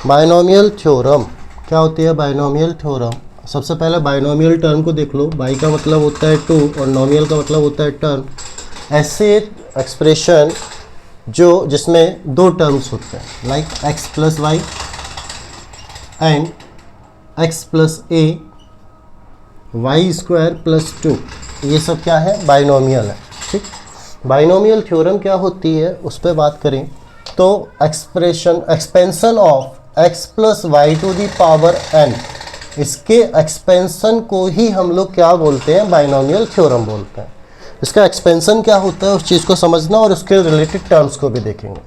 Binomial theorem क्या होती है? बाइनोमियल थ्योरम, सबसे पहले बाइनोमियल टर्म को देख लो। बाई का मतलब होता है 2 और नोमियल का मतलब होता है टर्म। ऐसे एक्सप्रेशन जिसमें दो टर्म्स होते हैं, like x plus y and x plus a y square plus 2, ये सब क्या है? बाइनोमियल है। ठीक, बाइनोमियल थ्योरम क्या होती है उस पर बात करें तो expansion of x plus y to the power n, इसके एक्सपेंशन को ही हम लोग क्या बोलते हैं? बाइनोमियल थ्योरम बोलते हैं। इसका एक्सपेंशन क्या होता है उस चीज़ को समझना और उसके रिलेटेड टर्म्स को भी देखेंगे।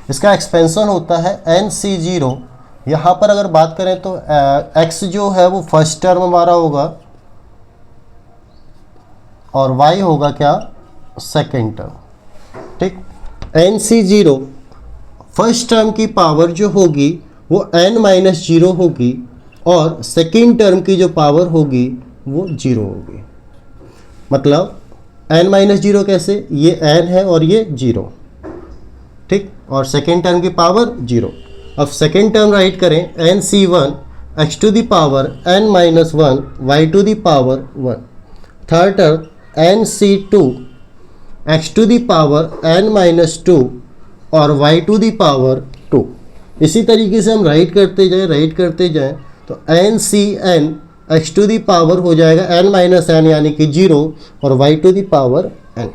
इसका एक्सपेंशन होता है NC0। यहाँ पर अगर बात करें तो x जो है वो फर्स्ट टर्म हमारा होगा और y होगा क्या? Second term. ठीक, NC0 फर्स्ट टर्म की पावर जो होगी वो n-0 होगी और सेकेंड टर्म की जो पावर होगी वो 0 होगी। मतलब n-0 कैसे? ये n है और ये 0। ठीक, और सेकेंड टर्म की पावर 0। अब सेकेंड टर्म राइट करें NC1 x to the power n-1 y to the power 1। Third term NC2 x to the power n-2 और y टू द पावर 2। इसी तरीके से हम राइट करते जाएं तो NCn x to the power हो जाएगा n-n यानी कि 0 और y to the power n।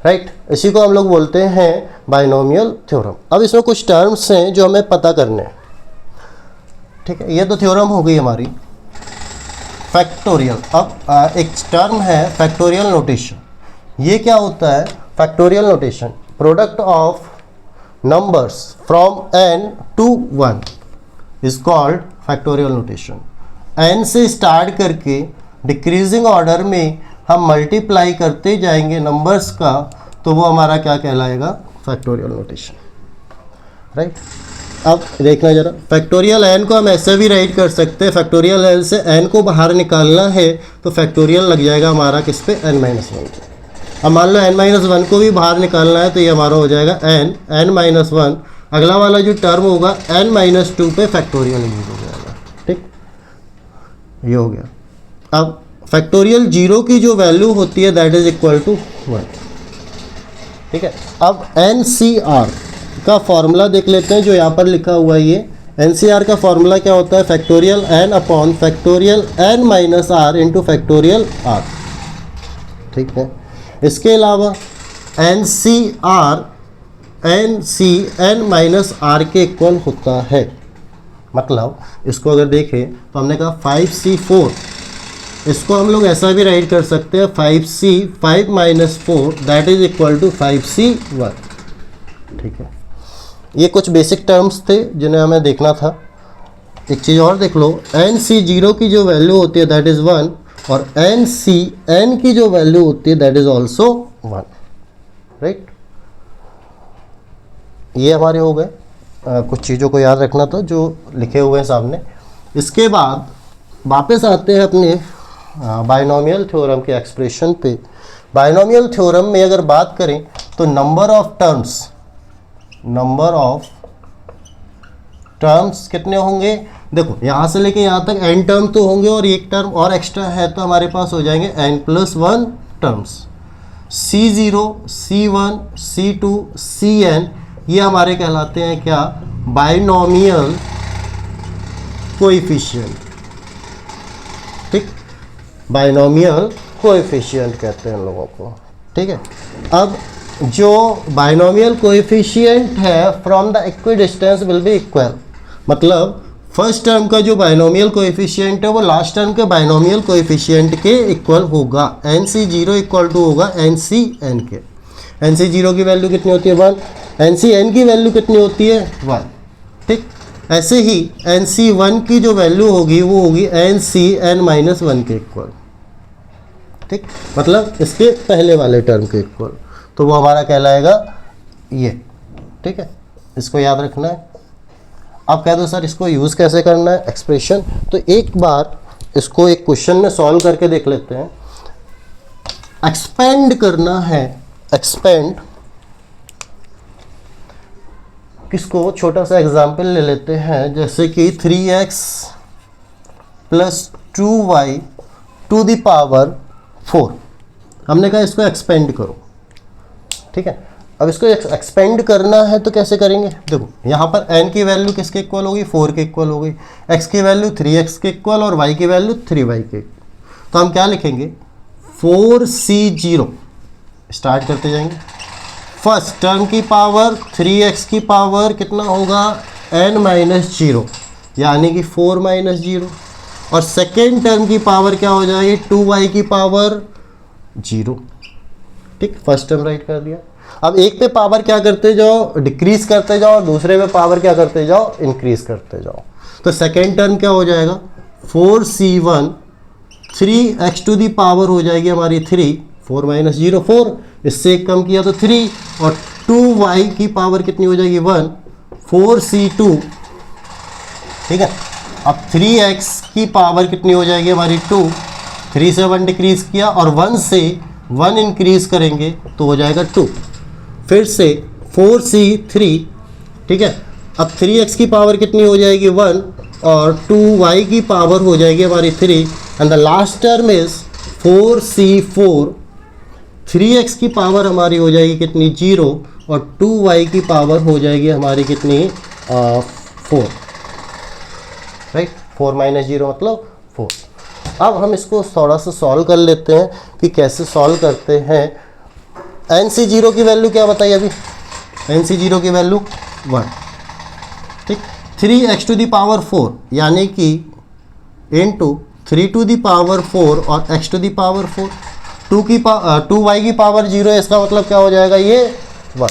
Right, इसी को हम लोग बोलते हैं बाइनोमियल थ्योरम। अब इसमें कुछ टर्म्स हैं जो हमें पता करने हैं। ठीक है, ये तो थ्योरम हो गई हमारी। फैक्टोरियल, अब एक टर्म है फैक्टोरियल नोटेशन। ये क्या होता है? Factorial notation, product of numbers from n to 1 is called factorial notation. n से स्टार्ट करके डिक्रीजिंग ऑर्डर में हम मल्टीप्लाई करते जाएंगे नंबर्स का, तो वो हमारा क्या कहलाएगा? Factorial notation. राइट, अब देखना जरा, फैक्टोरियल n को हम ऐसे भी राइट कर सकते हैं। फैक्टोरियल n से n को बाहर निकालना है तो फैक्टोरियल लग जाएगा हमारा किस पे? n-1 पे। अब मान लो n-1 को भी बाहर निकालना है तो ये हमारा हो जाएगा n-1। अगला वाला जो टर्म होगा n-2 पे फैक्टोरियल यूज हो जाएगा। ठीक, ये हो गया। अब फैक्टोरियल 0 की जो वैल्यू होती है दैट इज इक्वल टू 1। ठीक है, अब NCR का फॉर्मूला देख लेते हैं जो यहाँ पर लिखा हुआ है। ये NCR का फॉर्मूला क्या होता है? Factorial n upon factorial n-r into factorial r। ठीक है, इसके अलावा NCR n-r के इक्वल होता है। मतलब इसको अगर देखें तो हमने कहा 5C4, इसको हम लोग ऐसा भी राइट कर सकते हैं 5 that is equal to 5C1। ठीक है, ये कुछ बेसिक टर्म्स थे जिन्हें हमें देखना था। एक चीज़ और देख लो, NC0 की जो वैल्यू होती है दैट इज़ 1 और NCn की जो वैल्यू होती है दैट इज़ ऑल्सो 1। राइट, ये हमारे हो गए। कुछ चीज़ों को याद रखना था जो लिखे हुए हैं सामने। इसके बाद वापस आते हैं अपने बाइनोमियल थ्योरम के एक्सप्रेशन पे। बाइनोमियल थ्योरम में अगर बात करें तो नंबर ऑफ टर्म्स कितने होंगे? देखो यहाँ से लेके यहाँ तक n टर्म तो होंगे और एक टर्म और एक्स्ट्रा है तो हमारे पास हो जाएंगे n+1 terms. C0, C1, C2, Cn ये हमारे कहलाते हैं क्या? Binomial coefficient. ठीक, बाइनोमियल कोएफिशिएंट कहते हैं इन लोगों को। ठीक है, अब जो बाइनोमियल कोएफिशिएंट है from the equidistance will be equal. मतलब फर्स्ट टर्म का जो बाइनोमियल कोएफिशिएंट है वो लास्ट टर्म के बाइनोमियल कोएफिशिएंट के इक्वल होगा। NC0 इक्वल टू होगा NCn के। NC0 की वैल्यू कितनी होती है? 1। NCn की वैल्यू कितनी होती है? 1। ठीक, ऐसे ही NC1 की जो वैल्यू होगी वो होगी NCn-1 के इक्वल। ठीक, मतलब इसके पहले वाले टर्म के इक्वल, तो वो हमारा कहलाएगा ये। ठीक है, इसको याद रखना है। आप कह दो सर इसको यूज़ कैसे करना है एक्सप्रेशन, तो एक बार इसको एक क्वेश्चन में सॉल्व करके देख लेते हैं। एक्सपेंड करना है, एक्सपेंड किसको, छोटा सा एग्जाम्पल ले लेते हैं, जैसे कि 3x plus 2y to the power 4। हमने कहा इसको एक्सपेंड करो, ठीक है। अब इसको एक्सपेंड करना है तो कैसे करेंगे, देखो यहाँ पर n की वैल्यू किसके इक्वल होगी, 4 के इक्वल हो गई, x की वैल्यू 3x के इक्वल और y की वैल्यू 3y के। तो हम क्या लिखेंगे, 4c0, स्टार्ट करते जाएंगे। फर्स्ट टर्म की पावर 3x की पावर कितना होगा, n माइनस 0 यानी कि 4 माइनस 0, और सेकेंड टर्म की पावर क्या हो जाएगी, 2y की पावर 0, ठीक। फर्स्ट टर्म राइट कर दिया। अब एक पे पावर क्या करते जाओ, डिक्रीज करते जाओ, दूसरे पे पावर क्या करते जाओ, इंक्रीज करते जाओ। तो सेकेंड टर्म क्या हो जाएगा, 4c1, 3x to the power हो जाएगी हमारी 3, 4 माइनस 0 4, इससे एक कम किया तो 3, और 2y की पावर कितनी हो जाएगी 1, 4c2, ठीक है। अब 3x की पावर कितनी हो जाएगी हमारी 2, 3 से 1 डिक्रीज किया और 1 से 1 इंक्रीज करेंगे तो हो जाएगा 2, फिर से 4c3, ठीक है। अब 3x की पावर कितनी हो जाएगी 1 और 2y की पावर हो जाएगी हमारी 3, and the last term is 4c4, 3x की पावर हमारी हो जाएगी कितनी 0 और 2y की पावर हो जाएगी हमारी कितनी 4, राइट। 4 माइनस 0 मतलब 4। अब हम इसको थोड़ा सा सॉल्व कर लेते हैं कि कैसे सॉल्व करते हैं। NC0 की वैल्यू क्या बताइए अभी, NC0 की वैल्यू 1, ठीक। 3x टू दी पावर 4 यानी कि इंटू 3 टू दी पावर 4 और x to the power 4, 2y की पावर 0 है, इसका मतलब क्या हो जाएगा ये 1,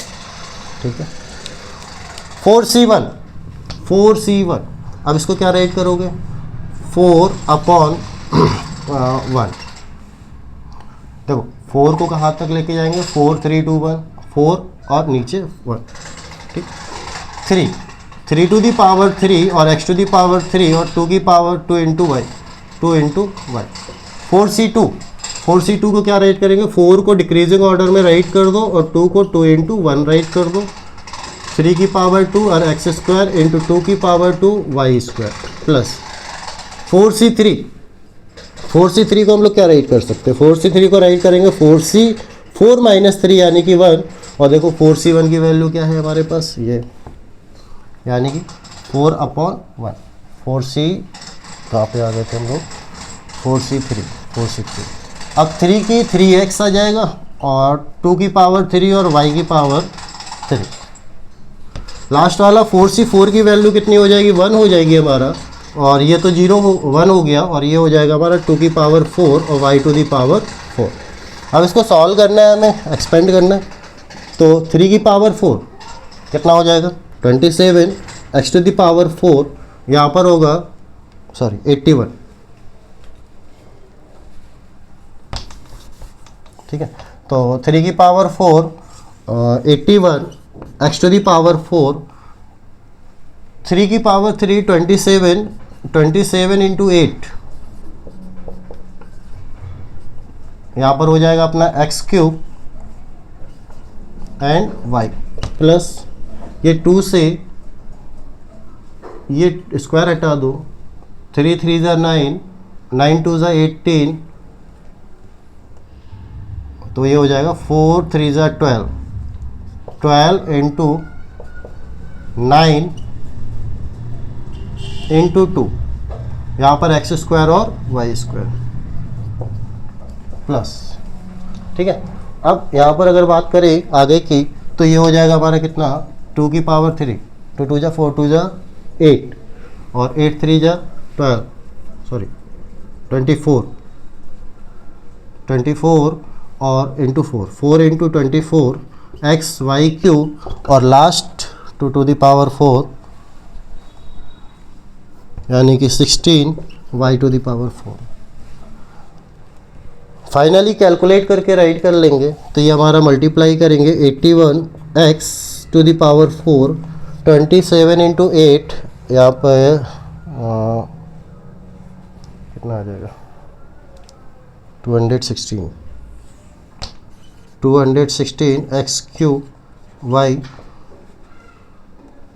ठीक है। 4c1, अब इसको क्या राइट करोगे, 4/1, देखो 4 को कहाँ तक लेके जाएंगे, 4 3 2 1, 4 और नीचे 1, ठीक। 3 टू दी पावर 3 और x टू दी पावर 3 और 2 की power 2 into y, 2 into y। 4c2 को क्या राइट करेंगे, 4 को डिक्रीजिंग ऑर्डर में राइट कर दो और 2 को 2 इंटू 1 राइट कर दो, 3 की पावर 2 और x स्क्वायर इंटू 2 की power 2 y square plus 4c3 को हम लोग क्या राइट कर सकते हैं, 4c3 को राइट करेंगे 4 माइनस 3 यानी कि 1, और देखो 4c1 की वैल्यू क्या है हमारे पास ये, यानी कि 4/1, 4c कहाँ पे आ गए थे हम लोग, 4c3। अब 3 की 3x आ जाएगा और 2 की पावर 3 और y की पावर 3। लास्ट वाला 4c4 की वैल्यू कितनी हो जाएगी, 1 हो जाएगी हमारा, और ये तो 1 हो गया, और ये हो जाएगा हमारा 2 की पावर 4 और y टू दी पावर 4। अब इसको सॉल्व करना है हमें, एक्सपेंड करना है, तो 3 की पावर 4 कितना हो जाएगा 27, x टू दी पावर 4 यहाँ पर होगा 81, ठीक है। तो 3 की power 4 81, x to the power 4, 3 की पावर 3 27 इंटू 8, यहाँ पर हो जाएगा अपना x³ एंड y प्लस ये 2 से ये स्क्वायर हटा दो, 3 3 ज़ा 9, 9 2 ज़ा 18, तो ये हो जाएगा 4 3 ज़ा 12, 12 इंटू 9 इंटू 2, यहाँ पर x स्क्वायर और y स्क्वायर प्लस, ठीक है। अब यहाँ पर अगर बात करें आगे की, तो ये हो जाएगा हमारा कितना 2 की पावर 3, 2 2 ज़ा 4, 2 ज़ा 8 और 8 3 ज़ा 24 और इंटू 4 इंटू 24 XY³ और लास्ट 2 टू दी पावर 4 यानी कि 16 y to the power 4। Finally calculate करके राइट कर लेंगे तो ये हमारा मल्टीप्लाई करेंगे 81x to the power 4, 27 into 8, यहाँ पर कितना आ जाएगा 216 x³ y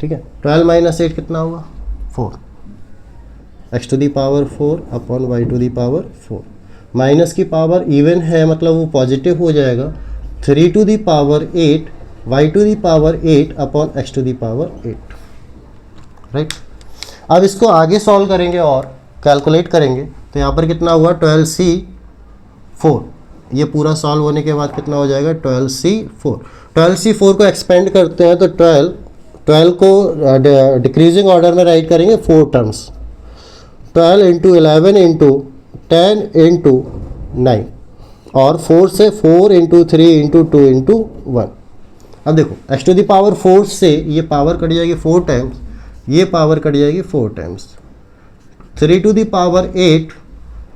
ठीक है, 12 माइनस 8 कितना होगा 4, x to the power 4 upon y to the power 4। Minus की पावर इवन है मतलब वो पॉजिटिव हो जाएगा, 3 to the power 8 y to the power 8 upon x to the power 8, right. अब इसको आगे सॉल्व करेंगे और कैलकुलेट करेंगे तो यहाँ पर कितना हुआ 12c4, ये पूरा सॉल्व होने के बाद कितना हो जाएगा 12c4। 12c4 को एक्सपेंड करते हैं तो 12 को डिक्रीजिंग ऑर्डर में राइट करेंगे 4 टर्म्स, 12 इंटू 11 इंटू 10 इंटू 9 और 4 से 4 इंटू 3 इंटू 2 इंटू 1। अब देखो एक्स टू दी पावर 4 से ये पावर कट जाएगी 4 टाइम्स, ये पावर कट जाएगी 4 टाइम्स, 3 टू दी पावर 8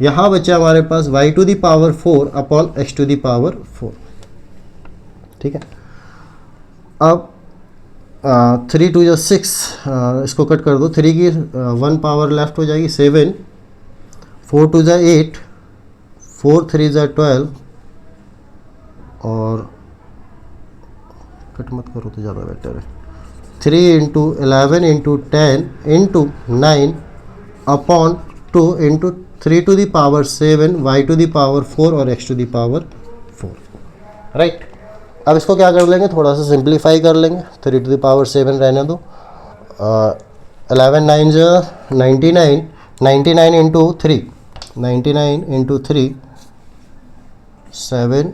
यहाँ बचा हमारे पास y to the power 4 upon x to the power 4, ठीक है। अब 3 टू जो 6, इसको कट कर दो, 3 की 1 पावर लेफ्ट हो जाएगी 7, 4 टू जो 8, 4 3 जो 12 और कट मत करो तो ज़्यादा बेटर है, 3 into 11 into 10 into 9 upon 2 into 3 to the power 7 y to the power 4 और x to the power 4, right. अब इसको क्या कर लेंगे, थोड़ा सा सिंप्लीफाई कर लेंगे, 3 टू दी पावर 7 रहने दो, 11 9 जो 99, 99 इंटू 3, 99 इंटू 3 7,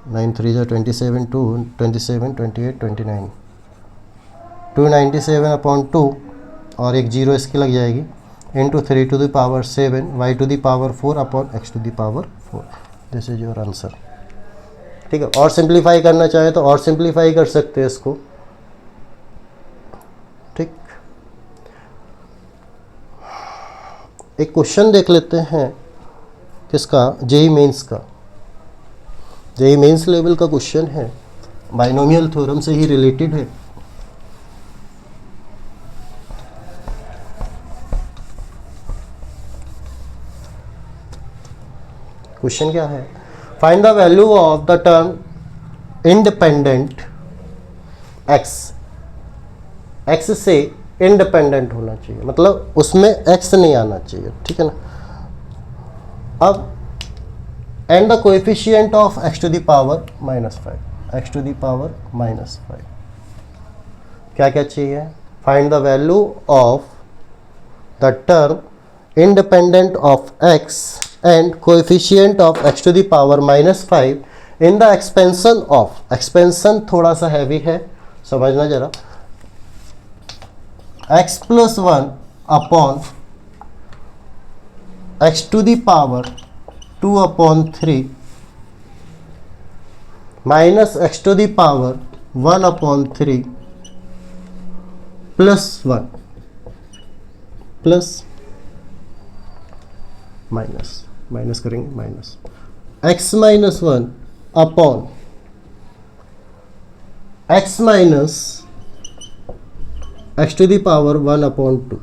9 3 जो 27, 2 27 28 29, 297 अपॉन 2 और एक जीरो इसकी लग जाएगी into 3 to the power 7 y to the power 4 upon x to the power 4। This is your answer, ठीक है। और सिंप्लीफाई करना चाहे तो और सिंप्लीफाई कर सकते हैं इसको, ठीक। एक क्वेश्चन देख लेते हैं किसका, जेई मेंस का, जेई मेंस लेवल का क्वेश्चन है, बाइनोमियल थ्योरम से ही रिलेटेड है। क्वेश्चन क्या है, find the value of the term independent x, x से इंडिपेंडेंट होना चाहिए, मतलब उसमें एक्स नहीं आना चाहिए, ठीक है ना। अब and the coefficient of x to the power -5, x to the power -5, क्या क्या चाहिए, find the value of the term independent of x and coefficient of x to the power -5 in the expansion of, expansion थोड़ा सा heavy है समझना जरा, x plus 1 upon x to the power 2 upon 3 minus x to the power 1 upon 3 plus 1 plus minus, minus करेंगे minus x minus 1 upon x minus x to the power 1 upon 2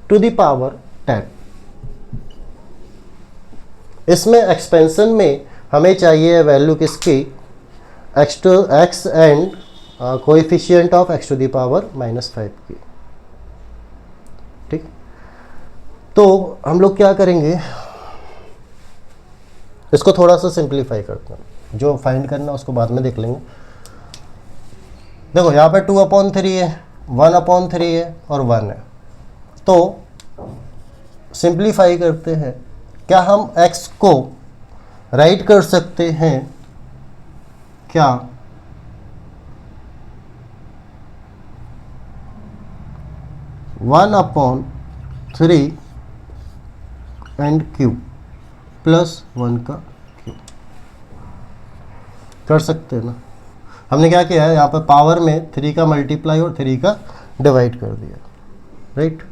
to the power 10। इसमें expansion में हमें चाहिए value किसकी, x and coefficient of x to the power -5 की, ठीक। तो हम लोग क्या करेंगे, इसको थोड़ा सा सिंप्लीफाई करते हैं, जो फाइंड करना उसको बाद में देख लेंगे। देखो यहाँ पे 2/3 है, 1/3 है और 1 है, तो सिंप्लीफाई करते हैं। क्या हम x को राइट कर सकते हैं क्या, one upon 3 and cube plus 1 का क्यूब कर सकते हैं ना। हमने क्या किया है, यहाँ पर पावर में 3 का मल्टीप्लाई और 3 का डिवाइड कर दिया, राइट।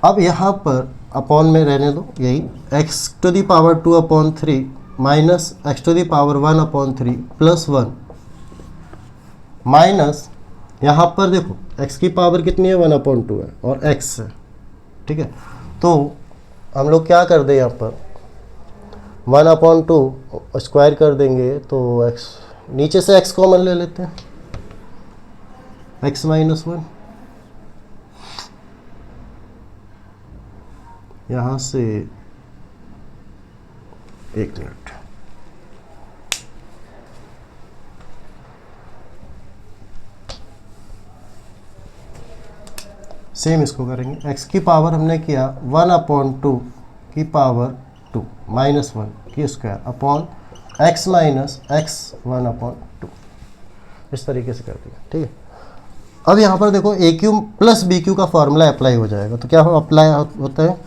अब यहाँ पर अपॉन में रहने दो, यही x to the power 2/3 minus x to the power 1/3 plus 1 minus यहाँ पर देखो x की पावर कितनी है 1/2 है और x है, ठीक है। तो हम लोग क्या कर दें, यहाँ पर 1/2 स्क्वायर कर देंगे तो x, नीचे से x कॉमन ले लेते हैं, x माइनस 1, यहाँ से 1 मिनट, सेम इसको करेंगे। x की पावर हमने किया 1/2 की पावर 2 माइनस 1 की square upon x minus x 1/2, इस तरीके से कर दिया। ठीक है, अब यहाँ पर देखो ए क्यू प्लस बी क्यू का फॉर्मूला अप्लाई हो जाएगा। तो क्या अप्लाई होता है,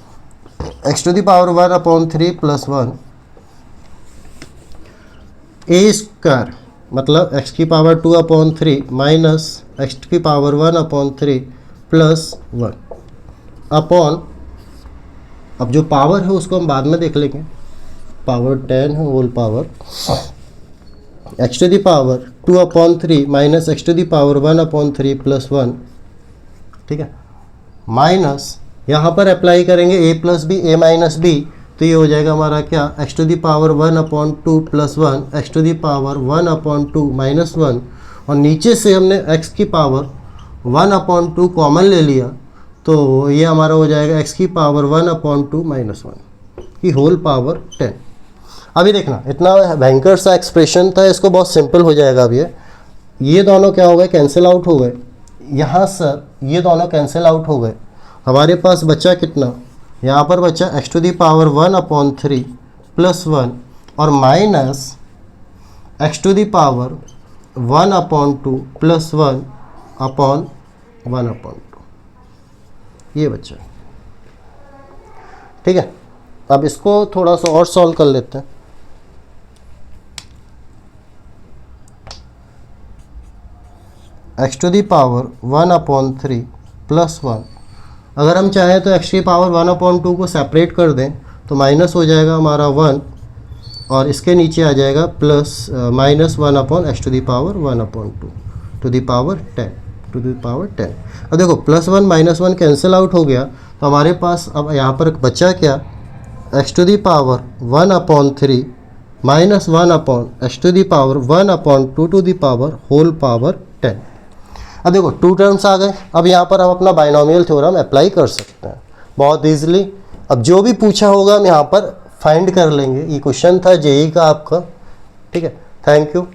x⁻1 /3 + 1 a स्क्वायर मतलब x की पावर 2/3 माइनस x की पावर 1/3 + 1 अपॉन, अब जो पावर है उसको हम बाद में देख लेंगे, पावर 10 है whole power, x⁻2/3 minus x⁻1/3 + 1। ठीक है, माइनस यहाँ पर अप्लाई करेंगे a + b a minus b, तो ये हो जाएगा हमारा क्या, x⁻1/2 + 1 x⁻1/2 माइनस 1, और नीचे से हमने x की पावर 1/2 कॉमन ले लिया, तो ये हमारा हो जाएगा x की पावर 1/2 माइनस 1 की होल पावर 10। अभी देखना, इतना भयंकर सा एक्सप्रेशन था, इसको बहुत सिंपल हो जाएगा। अब ये दोनों क्या हो गए, कैंसिल आउट हो गए। यहाँ सर ये दोनों कैंसिल आउट हो गए, हमारे पास बचा कितना, यहाँ पर बचा x⁻1/3 + 1 और माइनस x⁻1/2 + 1/1/2, ये बचा। ठीक है, अब इसको थोड़ा सा और सॉल्व कर लेते हैं। x⁻1/3 + 1, अगर हम चाहें तो x⁻1/2 को सेपरेट कर दें तो माइनस हो जाएगा हमारा 1, और इसके नीचे आ जाएगा plus -1/x⁻1/2 to the power 10। अब देखो +1 -1 कैंसिल आउट हो गया, तो हमारे पास अब यहाँ पर बचा क्या, x⁻1/3 minus 1/x⁻1/2 to the power whole power 10। अब देखो 2 टर्म्स आ गए। अब यहाँ पर हम अपना बाइनोमियल थ्योरम अप्लाई कर सकते हैं बहुत ईजिली। अब जो भी पूछा होगा हम यहाँ पर फाइंड कर लेंगे। ये क्वेश्चन था जेईई का आपका। ठीक है, थैंक यू।